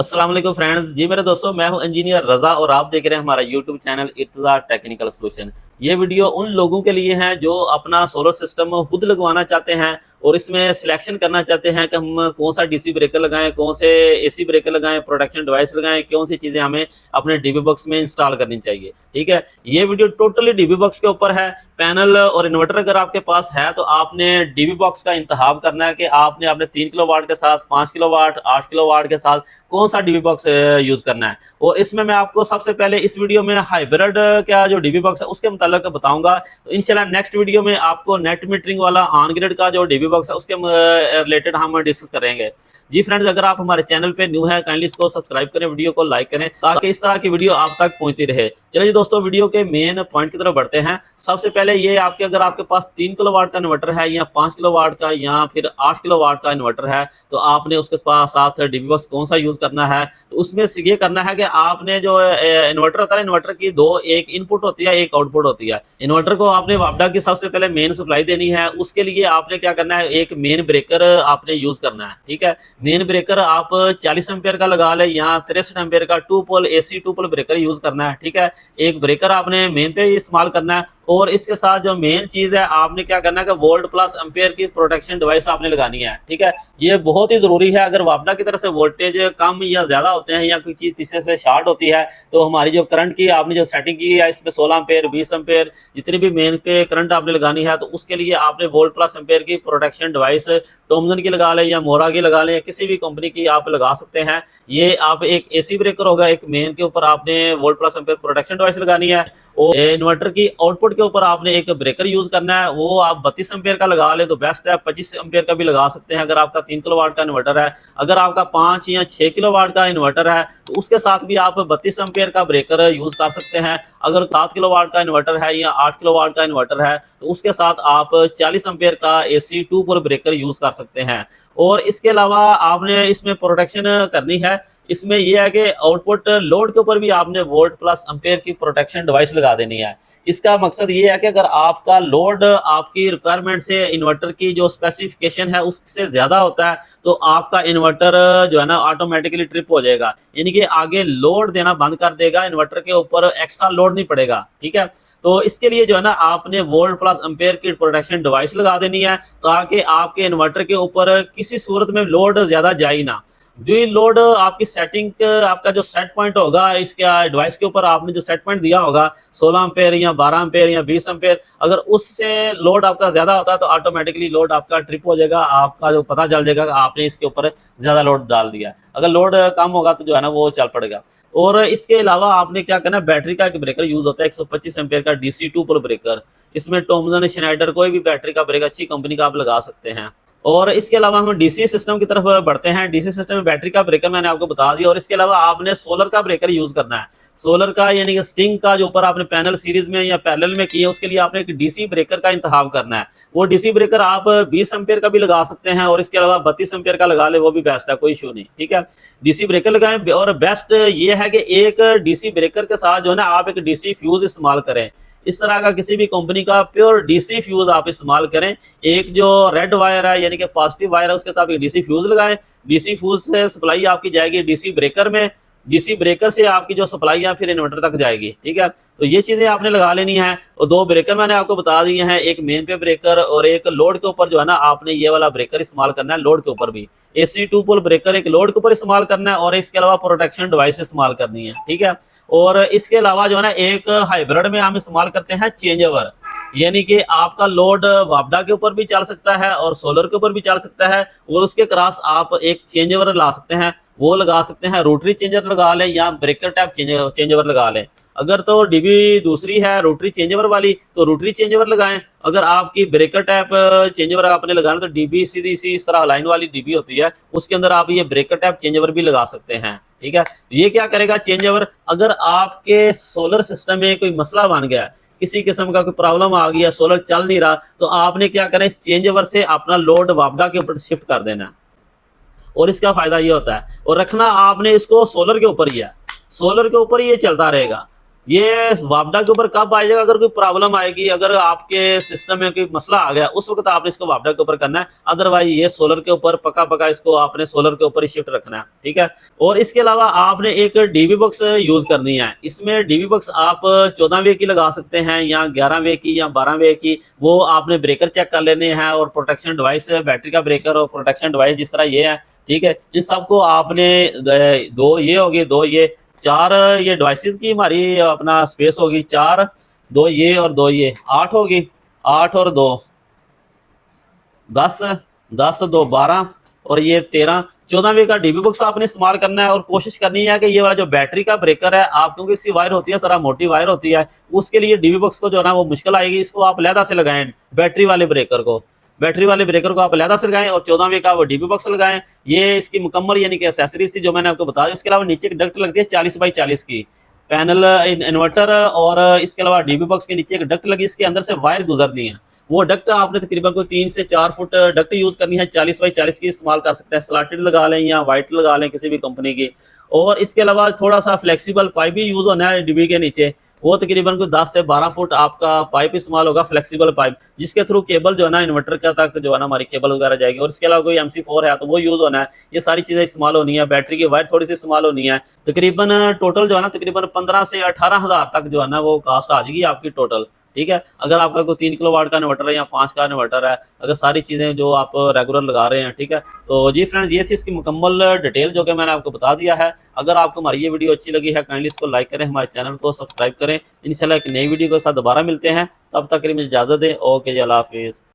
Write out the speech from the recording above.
अस्सलाम वालेकुम फ्रेंड्स जी मेरे दोस्तों, मैं हूं इंजीनियर रजा और आप देख रहे हैं हमारा YouTube channel Irtaza technical solution. ये वीडियो उन लोगों के लिए है जो अपना सोलर सिस्टम खुद लगवाना चाहते हैं और इसमें सिलेक्शन करना चाहते हैं कि हम कौन सा डीसी ब्रेकर लगाएं, कौन से एसी ब्रेकर लगाएं, प्रोटेक्शन डिवाइस लगाएं, कौन सी चीज़ें हमें अपने डीबी बॉक्स में इंस्टॉल करनी चाहिए। ठीक है, ये वीडियो टोटली डीबी बॉक्स के ऊपर है। पैनल और इन्वर्टर अगर आपके पास है तो आपने डीबी बॉक्स का इंतखाब करना है कि आपने अपने 3 किलोवाट के साथ, 5 किलोवाट, 8 किलोवाट के साथ कौन सा डीबी बॉक्स यूज करना है। और इसमें मैं आपको सबसे पहले इस वीडियो में हाइब्रिड का जो डीबी बॉक्स है उसके मुताबिक बताऊंगा। तो इंशाल्लाह नेक्स्ट वीडियो में आपको नेट मीटरिंग वाला ऑन ग्रिड का जो डीबी बॉक्स है उसके रिलेटेड हम डिस्कस करेंगे। जी फ्रेंड्स, अगर आप हमारे चैनल पे न्यू है काइंडली इसको सब्सक्राइब करें, वीडियो को लाइक करें ताकि इस तरह की वीडियो आप तक पहुंचती रहे। चलिए दोस्तों, वीडियो के मेन पॉइंट की तरफ बढ़ते हैं। सबसे पहले ये आपके अगर आपके पास 3 किलोवाट का इन्वर्टर है या 5 किलोवाट का या फिर 8 किलोवाट का इन्वर्टर है तो आपने उसके साथ डीबी बॉक्स कौन सा यूज करना है। तो उसमें ये करना है कि आपने जो इन्वर्टर होता है, इन्वर्टर की दो, एक इनपुट होती है, एक आउटपुट होती है। इन्वर्टर को आपने वापडा की सबसे पहले मेन सप्लाई देनी है। उसके लिए आपने क्या करना है, एक मेन ब्रेकर आपने यूज करना है। ठीक है, मेन ब्रेकर आप 40 एम्पियर का लगा ले या 63 एम्पियर का 2 पोल एसी 2 पोल ब्रेकर यूज करना है। ठीक है, एक ब्रेकर आपने मेन पे इस्तेमाल करना है और इसके साथ जो मेन चीज है आपने क्या करना है कि वोल्ट प्लस एम्पियर की प्रोटेक्शन डिवाइस आपने लगानी है। ठीक है, ये बहुत ही जरूरी है। अगर वापडा की तरफ से वोल्टेज कम या ज्यादा होते हैं या कोई चीज पीछे से शॉर्ट होती है तो हमारी जो करंट की आपने जो सेटिंग की है इसमें 16 एम्पियर, 20 एम्पियर जितनी भी मेन पे करंट आपने लगानी है तो उसके लिए आपने वोल्ट प्लस एम्पियर की प्रोटेक्शन डिवाइस टॉमसन की लगा लें या मोरा की लगा लें, किसी भी कंपनी की आप लगा सकते हैं। ये आप एक एसी ब्रेकर होगा, एक मेन के ऊपर आपने volt plus ampere protection device लगानी है और इन्वर्टर की आउटपुट के ऊपर आपने एक ब्रेकर यूज करना है। वो आप 32 एम्पियर का लगा ले तो बेस्ट है, 25 एम्पियर का भी लगा सकते हैं अगर आपका 3 किलोवाट का इन्वर्टर है। अगर आपका 5 या 6 किलोवाट का इन्वर्टर है तो उसके साथ भी आप 32 एम्पियर का ब्रेकर यूज कर सकते हैं। अगर 7 किलोवाट का इन्वर्टर है या 8 किलोवाट का इन्वर्टर है तो उसके साथ आप 40 एम्पियर का एसी 2 पोल ब्रेकर यूज कर सकते हैं। और इसके अलावा आपने इसमें प्रोटेक्शन करनी है। इसमें यह है कि आउटपुट लोड के ऊपर भी आपने वोल्ट प्लस एम्पियर की प्रोटेक्शन डिवाइस लगा देनी है। इसका मकसद ये है कि अगर आपका लोड आपकी रिक्वायरमेंट से इन्वर्टर की जो स्पेसिफिकेशन है उससे ज्यादा होता है तो आपका इन्वर्टर जो है ना ऑटोमेटिकली ट्रिप हो जाएगा, यानी कि आगे लोड देना बंद कर देगा, इन्वर्टर के ऊपर एक्स्ट्रा लोड नहीं पड़ेगा। ठीक है, तो इसके लिए जो है ना आपने वोल्ट प्लस एम्पियर की प्रोटेक्शन डिवाइस लगा देनी है ताकि आपके इन्वर्टर के ऊपर किसी सूरत में लोड ज्यादा जाए ना। जो ये लोड आपकी सेटिंग, आपका जो सेट पॉइंट होगा इसके डिवाइस के ऊपर आपने जो सेट पॉइंट दिया होगा 16 एम्पेयर या 12 एम्पेयर या 20 एम्पेयर, अगर उससे लोड आपका ज्यादा होता है तो ऑटोमेटिकली लोड आपका ट्रिप हो जाएगा। आपका जो पता चल जाएगा कि आपने इसके ऊपर ज्यादा लोड डाल दिया। अगर लोड कम होगा तो जो है ना वो चल पड़ेगा। और इसके अलावा आपने क्या करना है, बैटरी का एक ब्रेकर यूज होता है 125 एम्पेयर का डीसी 2 पोल ब्रेकर। इसमें टॉमसन, श्नाइडर कोई भी बैटरी का ब्रेकर अच्छी कंपनी का आप लगा सकते हैं। और इसके अलावा हम डीसी सिस्टम की तरफ बढ़ते हैं। डीसी सिस्टम में बैटरी का ब्रेकर मैंने आपको बता दिया और इसके अलावा आपने सोलर का ब्रेकर यूज करना है। सोलर का यानी कि स्टिंग का जो ऊपर आपने पैनल सीरीज में या पैरेलल में किए उसके लिए आपने एक डीसी ब्रेकर का इंतखाब करना है। वो डीसी ब्रेकर आप 20 एम्पियर का भी लगा सकते हैं और इसके अलावा 32 एम्पियर का लगा ले, वो भी बेस्ट है, कोई इशू नहीं। ठीक है, डीसी ब्रेकर लगाएं और बेस्ट ये है कि एक डीसी ब्रेकर के साथ जो है ना आप एक डीसी फ्यूज इस्तेमाल करें। इस तरह का किसी भी कंपनी का प्योर डीसी फ्यूज आप इस्तेमाल करें। एक जो रेड वायर है यानी कि पॉजिटिव वायर है उसके साथ एक डीसी फ्यूज लगाएं। डीसी फ्यूज से सप्लाई आपकी जाएगी डीसी ब्रेकर में, डीसी ब्रेकर से आपकी जो सप्लाई है फिर इन्वर्टर तक जाएगी। ठीक है, तो ये चीजें आपने लगा लेनी है। और दो ब्रेकर मैंने आपको बता दिए हैं, एक मेन पे ब्रेकर और एक लोड के ऊपर जो है ना आपने ये वाला ब्रेकर इस्तेमाल करना है। लोड के ऊपर भी एसी 2 पोल ब्रेकर एक लोड के ऊपर इस्तेमाल करना है और इसके अलावा प्रोटेक्शन डिवाइस इस्तेमाल करनी है। ठीक है, और इसके अलावा जो है ना एक हाइब्रिड में हम इस्तेमाल करते हैं चेंज ओवर, यानी कि आपका लोड वापडा के ऊपर भी चल सकता है और सोलर के ऊपर भी चल सकता है और उसके क्रॉस आप एक चेंज ओवर ला सकते हैं। वो लगा सकते हैं, रोटरी चेंजर लगा लें या ब्रेकर टाइप चेंज ओवर लगा लें। अगर तो डीबी दूसरी है रोटरी चेंज ओवर वाली तो रोटरी चेंज ओवर लगाएं। अगर आपकी ब्रेकर टाइप चेंज ओवर आपने लगाना तो डीबी सीधी सी इस तरह लाइन वाली डीबी होती है उसके अंदर आप ये ब्रेकर टाइप चेंज ओवर भी लगा सकते हैं। ठीक है, ये क्या करेगा चेंज ओवर, अगर आपके सोलर सिस्टम में कोई मसला बन गया, किसी किस्म का कोई प्रॉब्लम आ गया, सोलर चल नहीं रहा, तो आपने क्या करना है, इस चेंज ओवर से अपना लोड वापडा के ऊपर शिफ्ट कर देना है। और इसका फायदा ये होता है, और रखना आपने इसको सोलर के ऊपर ही है, सोलर के ऊपर ही ये चलता रहेगा। ये वापडा के ऊपर कब आ जाएगा, अगर कोई प्रॉब्लम आएगी, अगर आपके सिस्टम में कोई मसला आ गया उस वक्त आपने इसको वापडा के ऊपर करना है। अदरवाइज ये सोलर के ऊपर पक्का पक्का इसको आपने सोलर के ऊपर ही शिफ्ट रखना है, ठीक है। और इसके अलावा आपने एक डीबी बॉक्स यूज करनी है। इसमें डीबी बॉक्स आप 14 वे की लगा सकते हैं या 11 वे की या 12 वे की, वो आपने ब्रेकर चेक कर लेने हैं और प्रोटेक्शन डिवाइस, बैटरी का ब्रेकर और प्रोटेक्शन डिवाइस जिस तरह ये है, ठीक है। इन सबको आपने दो ये हो गए, दो ये, चार ये डिवाइसेस की हमारी अपना स्पेस होगी, चार, दो ये और दो ये, 8 होगी, 8 और 2 10, 10 2 12 और ये 13, 14वीं का डीबी बॉक्स आपने इस्तेमाल करना है। और कोशिश करनी है कि ये वाला जो बैटरी का ब्रेकर है आप, क्योंकि इसकी वायर होती है जरा मोटी वायर होती है, उसके लिए डीबी बॉक्स को जो है ना वो मुश्किल आएगी। इसको आप अलहदा से लगाएं, बैटरी वाले ब्रेकर को, बैटरी वाले ब्रेकर को आप अलहदा से लगाएं और 14वीं का वो डीबी बॉक्स लगाएं। ये इसकी मुकम्मल यानी कि एक्सेसरीज थी जो मैंने आपको बता दी। इसके अलावा नीचे एक डक्ट लगती है 40 बाई 40 की, पैनल इन्वर्टर, और इसके अलावा डीबी बॉक्स के नीचे एक डक्ट लगी, इसके अंदर से वायर गुजरती है। वो डक्ट आपने तकरीबन कोई 3 से 4 फुट डक्ट यूज करनी है, 40 बाई 40 की इस्तेमाल कर सकते हैं, स्लॉटेड लगा लें या वाइट लगा लें किसी भी कंपनी की। और इसके अलावा थोड़ा सा फ्लेक्सिबल पाइप भी यूज होना है डीबी के नीचे, वो तकरीबन कोई 10 से 12 फुट आपका पाइप इस्तेमाल होगा, फ्लेक्सिबल पाइप, जिसके थ्रू केबल जो है ना इन्वर्टर का तक जो है ना हमारी केबल वगैरह जाएगी। और इसके अलावा कोई MC4 है तो वो यूज होना है। ये सारी चीजें इस्तेमाल होनी है, बैटरी की वायर थोड़ी सी इस्तेमाल होनी है। तकरीबन टोटल जो है ना तकरीबन 15 से 18 हज़ार तक जो है ना वो कास्ट आ जाएगी आपकी टोटल, ठीक है। अगर आपका कोई 3 किलो वाट का इन्वर्टर है या 5 का इन्वर्टर है, अगर सारी चीज़ें जो आप रेगुलर लगा रहे हैं, ठीक है। तो जी फ्रेंड्स, ये थी इसकी मुकम्मल डिटेल जो कि मैंने आपको बता दिया है। अगर आपको हमारी ये वीडियो अच्छी लगी है, काइंडली इसको लाइक करें, हमारे चैनल को सब्सक्राइब करें। इंशाल्लाह एक नई वीडियो के साथ दोबारा मिलते हैं, तब तक के लिए मुझे इजाज़त दें। ओके जी, अल्लाह हाफिज़।